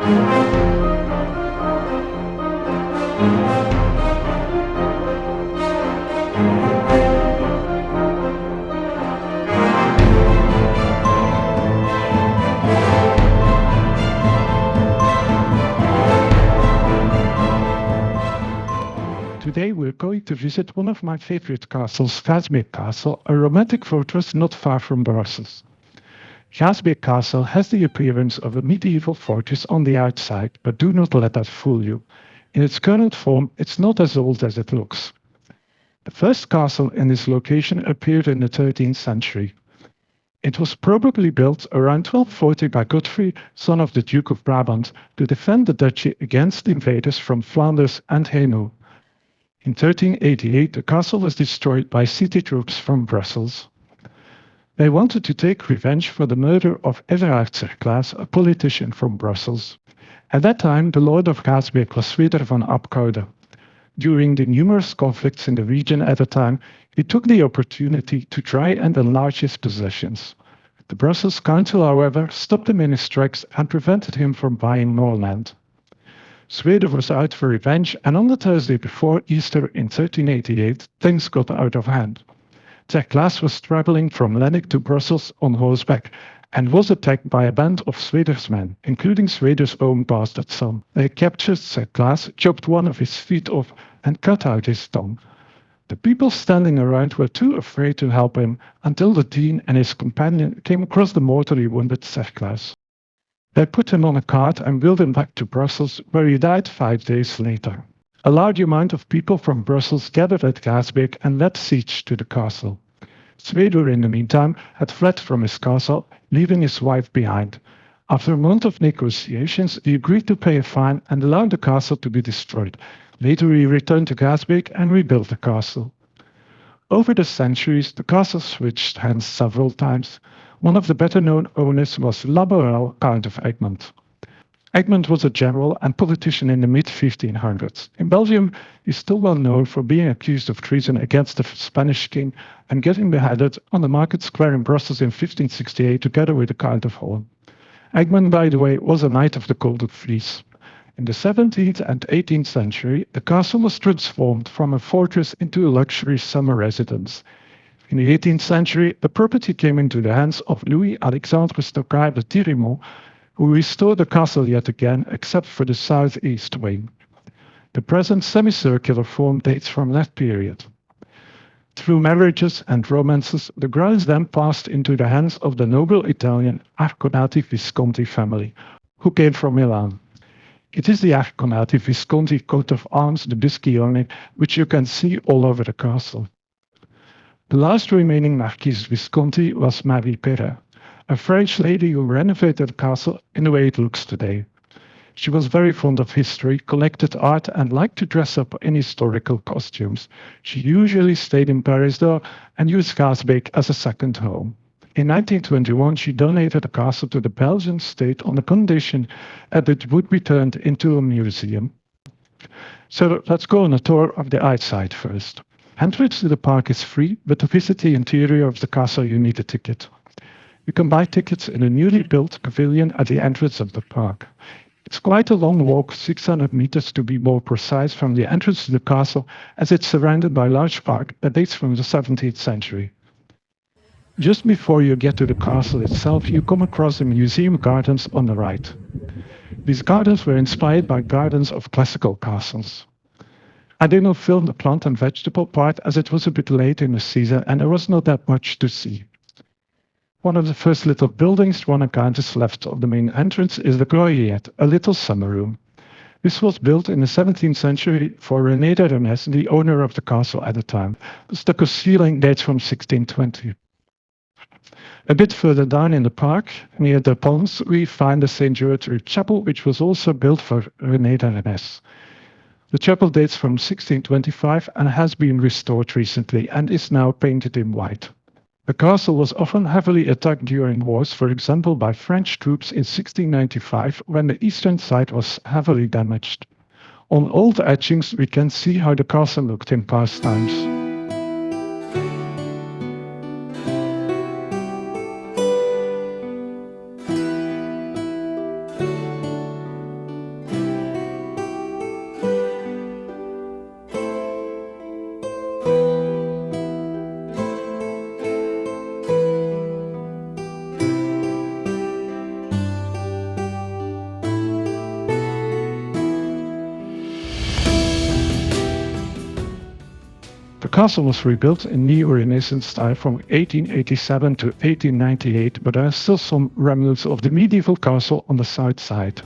Today we're going to visit one of my favorite castles, Gaasbeek Castle, a romantic fortress not far from Brussels. Gaasbeek Castle has the appearance of a medieval fortress on the outside, but do not let that fool you. In its current form, it's not as old as it looks. The first castle in this location appeared in the 13th century. It was probably built around 1240 by Godfrey, son of the Duke of Brabant, to defend the duchy against invaders from Flanders and Hainaut. In 1388, the castle was destroyed by city troops from Brussels. They wanted to take revenge for the murder of Everard Sayles, a politician from Brussels. At that time, the Lord of Gaasbeek was Sweder van Apkoude. During the numerous conflicts in the region at the time, he took the opportunity to try and enlarge his possessions. The Brussels Council, however, stopped him in his tracks and prevented him from buying more land. Sweden was out for revenge, and on the Thursday before Easter in 1388, things got out of hand. Sayles was traveling from Lennik to Brussels on horseback and was attacked by a band of Sweder's men, including Sweder's own bastard son. They captured Sayles, chopped one of his feet off, and cut out his tongue. The people standing around were too afraid to help him until the dean and his companion came across the mortally wounded Sayles. They put him on a cart and wheeled him back to Brussels, where he died 5 days later. A large amount of people from Brussels gathered at Gaasbeek and laid siege to the castle. Sweder, in the meantime, had fled from his castle, leaving his wife behind. After a month of negotiations, he agreed to pay a fine and allowed the castle to be destroyed. Later, he returned to Gaasbeek and rebuilt the castle. Over the centuries, the castle switched hands several times. One of the better-known owners was Laborel, Count of Egmont. Egmont was a general and politician in the mid-1500s. In Belgium, he's still well known for being accused of treason against the Spanish king and getting beheaded on the market square in Brussels in 1568 together with the Count of Holland. Egmont, by the way, was a knight of the Golden Fleece. In the 17th and 18th century, the castle was transformed from a fortress into a luxury summer residence. In the 18th century, the property came into the hands of Louis-Alexandre Stockard de Thirimont, who restored the castle yet again, except for the southeast wing. The present semicircular form dates from that period. Through marriages and romances, the grounds then passed into the hands of the noble Italian Arconati Visconti family, who came from Milan. It is the Arconati Visconti coat of arms, the Biscione, which you can see all over the castle. The last remaining Marquise Visconti was Marie Perret, a French lady who renovated the castle in the way it looks today. She was very fond of history, collected art, and liked to dress up in historical costumes. She usually stayed in Paris, though, and used Gaasbeek as a second home. In 1921, she donated the castle to the Belgian state on the condition that it would be turned into a museum. So let's go on a tour of the outside first. Entrance to the park is free, but to visit the interior of the castle you need a ticket. You can buy tickets in a newly built pavilion at the entrance of the park. It's quite a long walk, 600 meters to be more precise, from the entrance to the castle, as it's surrounded by a large park that dates from the 17th century. Just before you get to the castle itself, you come across the museum gardens on the right. These gardens were inspired by gardens of classical castles. I did not film the plant and vegetable part as it was a bit late in the season and there was not that much to see. One of the first little buildings one encounters left of the main entrance is the Gloriette, a little summer room. This was built in the 17th century for René de Renesse, the owner of the castle at the time. The stucco ceiling dates from 1620. A bit further down in the park, near the ponds, we find the St. Gertrude Chapel, which was also built for René de Renesse. The chapel dates from 1625 and has been restored recently and is now painted in white. The castle was often heavily attacked during wars, for example by French troops in 1695 when the eastern side was heavily damaged. On old etchings we can see how the castle looked in past times. castle was rebuilt in Neo-Renaissance style from 1887 to 1898, but there are still some remnants of the medieval castle on the south side.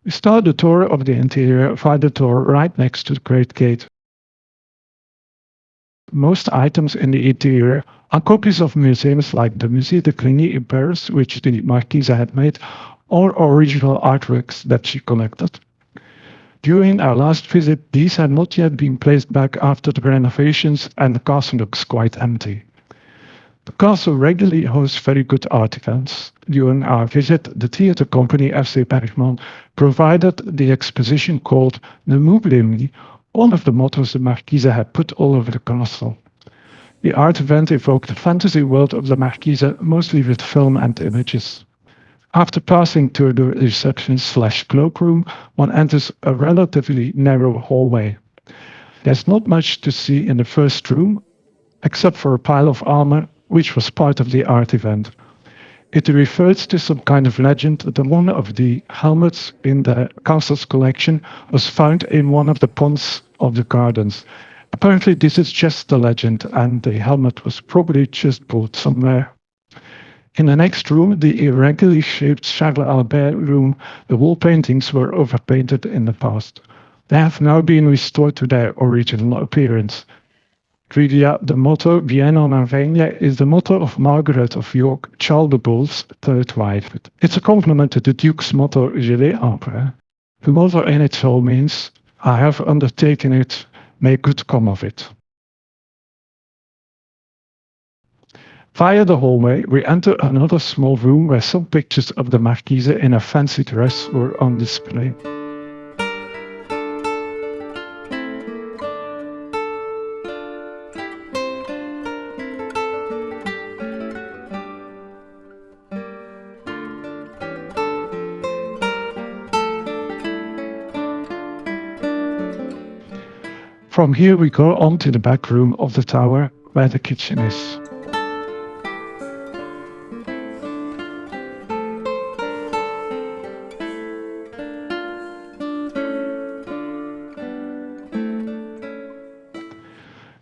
We start the tour of the interior via the door right next to the Great Gate. Most items in the interior are copies of museums like the Musée de Cluny in Paris, which the Marquise had made, or original artworks that she collected. During our last visit, these had not yet been placed back after the renovations, and the castle looks quite empty. The castle regularly hosts very good art events. During our visit, the theatre company FC Bergman provided the exposition called Ne m'oubliez, one of the mottos the Marquise had put all over the castle. The art event evoked the fantasy world of the Marquise, mostly with film and images. After passing through the reception/cloakroom, one enters a relatively narrow hallway. There's not much to see in the first room, except for a pile of armor, which was part of the art event. It refers to some kind of legend that one of the helmets in the castle's collection was found in one of the ponds of the gardens. Apparently this is just a legend, and the helmet was probably just pulled somewhere. In the next room, the irregularly shaped Charles Albert room, the wall paintings were overpainted in the past. They have now been restored to their original appearance. Trivia: the motto Bien en Merveille is the motto of Margaret of York, Charles de Gaulle's third wife. It's a compliment to the Duke's motto Je l'ai après. The motto in its whole means I have undertaken it, may good come of it. Via the hallway, we enter another small room where some pictures of the Marquise in a fancy dress were on display. From here we go on to the back room of the tower, where the kitchen is.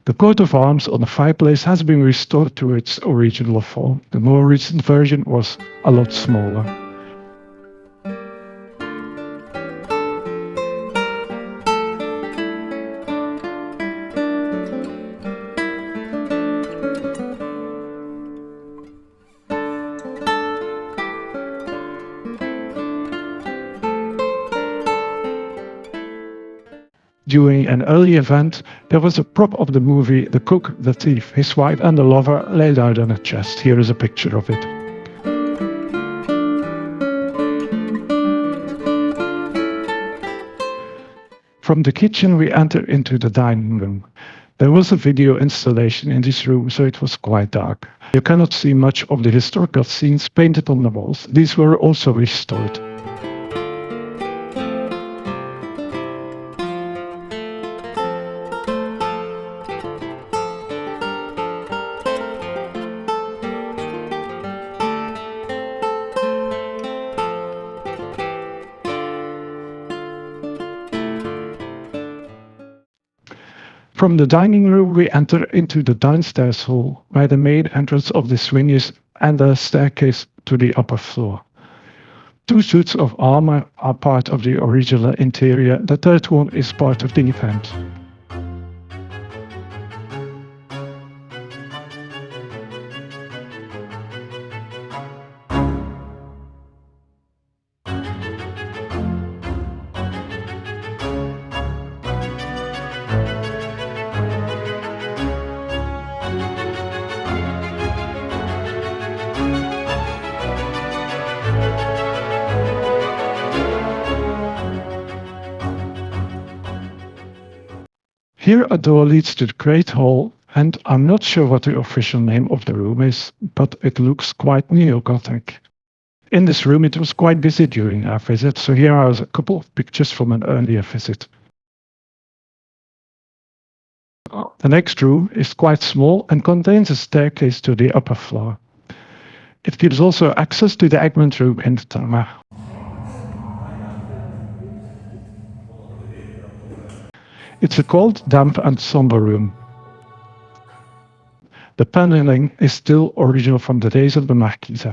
The coat of arms on the fireplace has been restored to its original form. The more recent version was a lot smaller. During an early event, there was a prop of the movie The Cook, the Thief. His wife and the lover laid out on a chest. Here is a picture of it. From the kitchen, we enter into the dining room. There was a video installation in this room, so it was quite dark. You cannot see much of the historical scenes painted on the walls. These were also restored. From the dining room, we enter into the downstairs hall, where the main entrance of the swing is and a staircase to the upper floor. 2 suits of armor are part of the original interior. The third one is part of the event. Here a door leads to the Great Hall, and I'm not sure what the official name of the room is, but it looks quite neo-Gothic. In this room it was quite busy during our visit, so here are a couple of pictures from an earlier visit. The next room is quite small and contains a staircase to the upper floor. It gives also access to the Egmont room in the tower. It's a cold, damp and somber room. The paneling is still original from the days of the Marquise.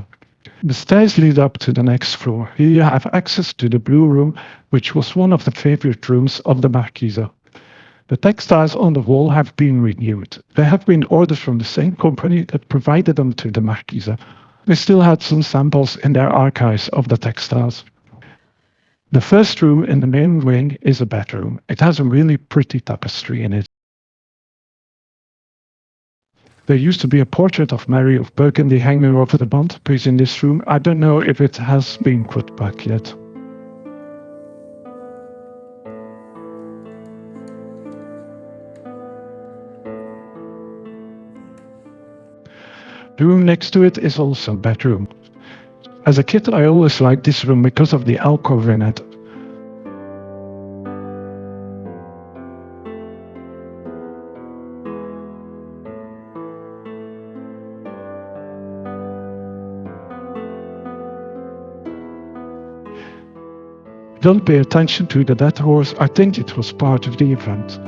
The stairs lead up to the next floor. Here you have access to the Blue Room, which was one of the favorite rooms of the Marquise. The textiles on the wall have been renewed. They have been ordered from the same company that provided them to the Marquise. They still had some samples in their archives of the textiles. The first room in the main wing is a bedroom. It has a really pretty tapestry in it. There used to be a portrait of Mary of Burgundy hanging over the mantelpiece in this room. I don't know if it has been put back yet. The room next to it is also a bedroom. As a kid, I always liked this room because of the alcove in it. Don't pay attention to the dead horse. I think it was part of the event.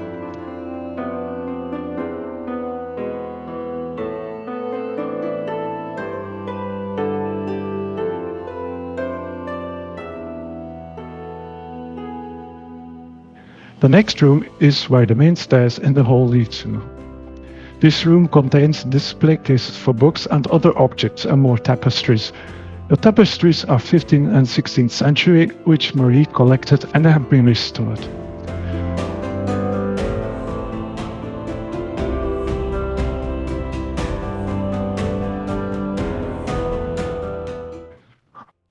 The next room is where the main stairs in the hall lead to. This room contains display cases for books and other objects and more tapestries. The tapestries are 15th and 16th century, which Marie collected and have been restored.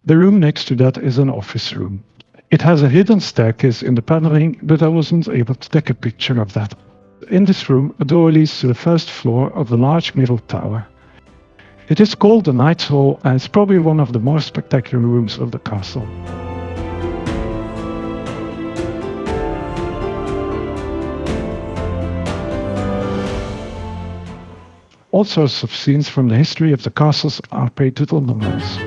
The room next to that is an office room. It has a hidden staircase in the paneling, but I wasn't able to take a picture of that. In this room, a door leads to the first floor of the large middle tower. It is called the Knight's Hall and it's probably one of the more spectacular rooms of the castle. All sorts of scenes from the history of the castles are painted on the walls.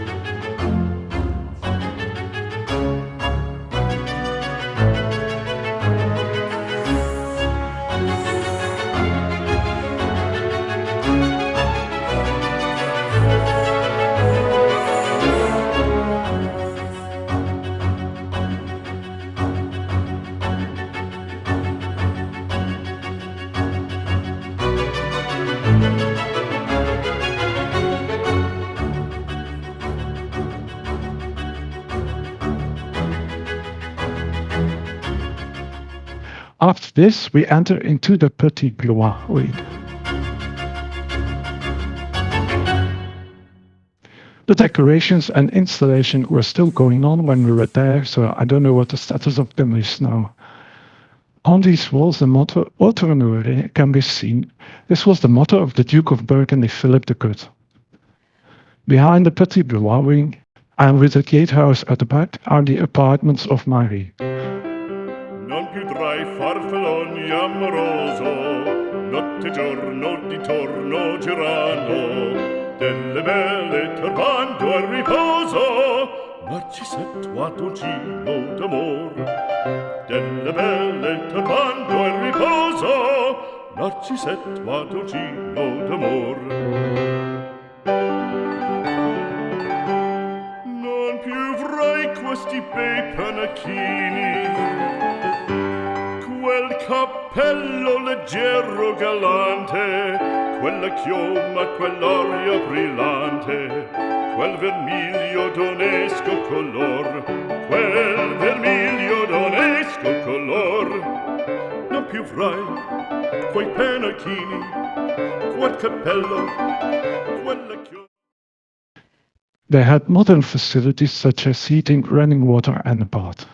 After this, we enter into the Petit Blois wing. The decorations and installation were still going on when we were there, so I don't know what the status of them is now. On these walls, the motto Auto Honore can be seen. This was the motto of the Duke of Burgundy, Philip the Good. Behind the Petit Blois wing, and with the gatehouse at the back, are the apartments of Marie. Non più tra i farfalloni amoroso, notte e giorno di torno girano, delle belle turbando al riposo, Narcisetto Adolcino d'amor. Delle belle turbando al riposo, Narcisetto Adolcino d'amor. Non più avrai questi bei panacchini, quel cappello leggero galante, quella chioma, quell'orio brillante, quel vermiglio d'onesco color, quel vermiglio d'onesco color. Non più avrai quei pennacchini, quel cappello, quella chioma. They had modern facilities such as heating, running water and a bath.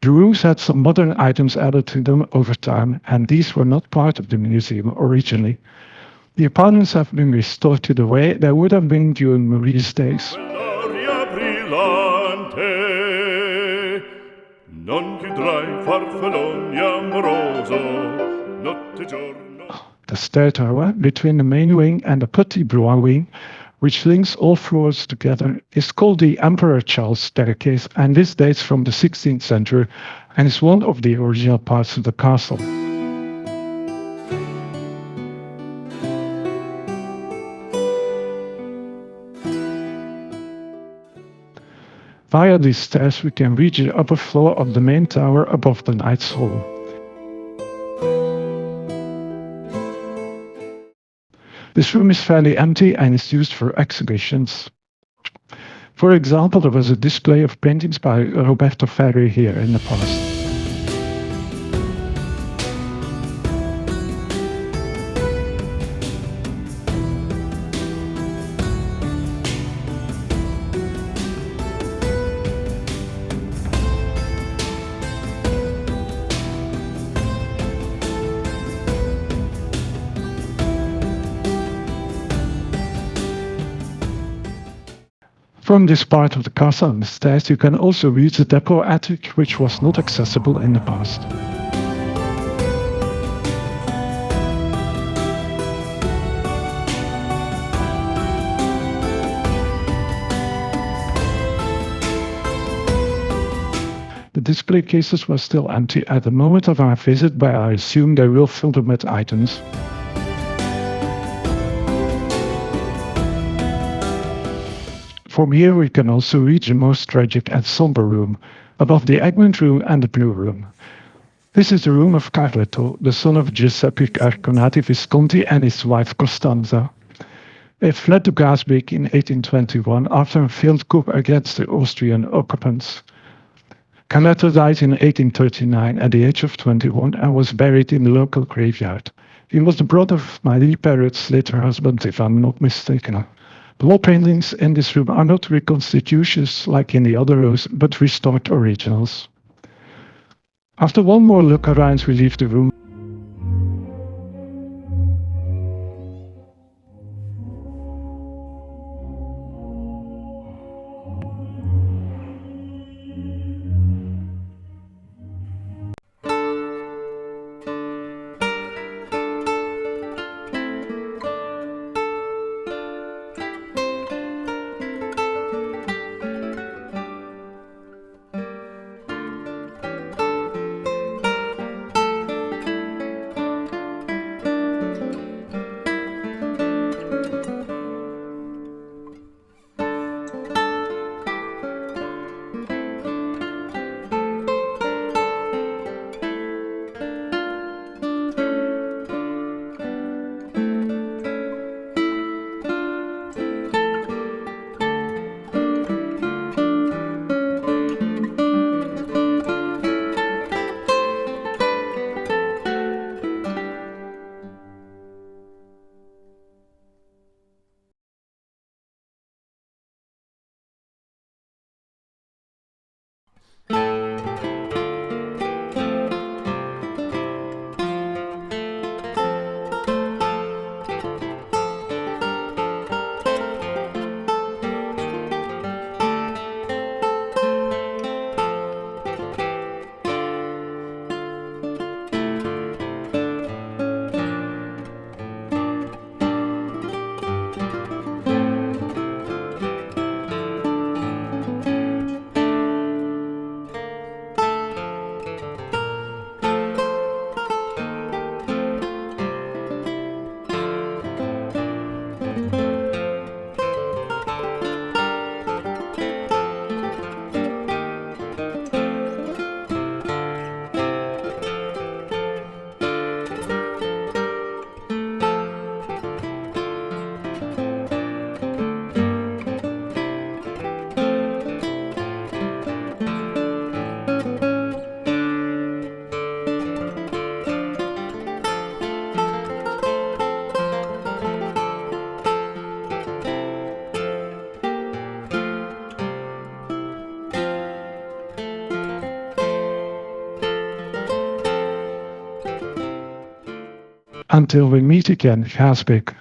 The rooms had some modern items added to them over time, and these were not part of the museum originally. The apartments have been restored to the way they would have been during Marie's days. Quell'aria brillante, non più tra i farfalloni amoroso, notte e giorno. The stair tower between the main wing and the Petit Bois wing, which links all floors together, is called the Emperor Charles staircase, and this dates from the 16th century and is one of the original parts of the castle. Via these stairs we can reach the upper floor of the main tower above the Knight's Hall. This room is fairly empty and is used for exhibitions. For example, there was a display of paintings by Roberto Ferri here in the past. From this part of the castle and the stairs you can also reach the depot attic, which was not accessible in the past. The display cases were still empty at the moment of our visit, but I assume they will fill them with items. From here we can also reach the most tragic and somber room, above the Egmont room and the Blue room. This is the room of Carletto, the son of Giuseppe Arconati Visconti and his wife Costanza. They fled to Gaasbeek in 1821 after a failed coup against the Austrian occupants. Carletto died in 1839 at the age of 21 and was buried in the local graveyard. He was the brother of Marie Perret's later husband, if I'm not mistaken. The wall paintings in this room are not reconstitutions like in the other rows, but restored originals. After one more look around, we leave the room. Until we meet again, Gaasbeek.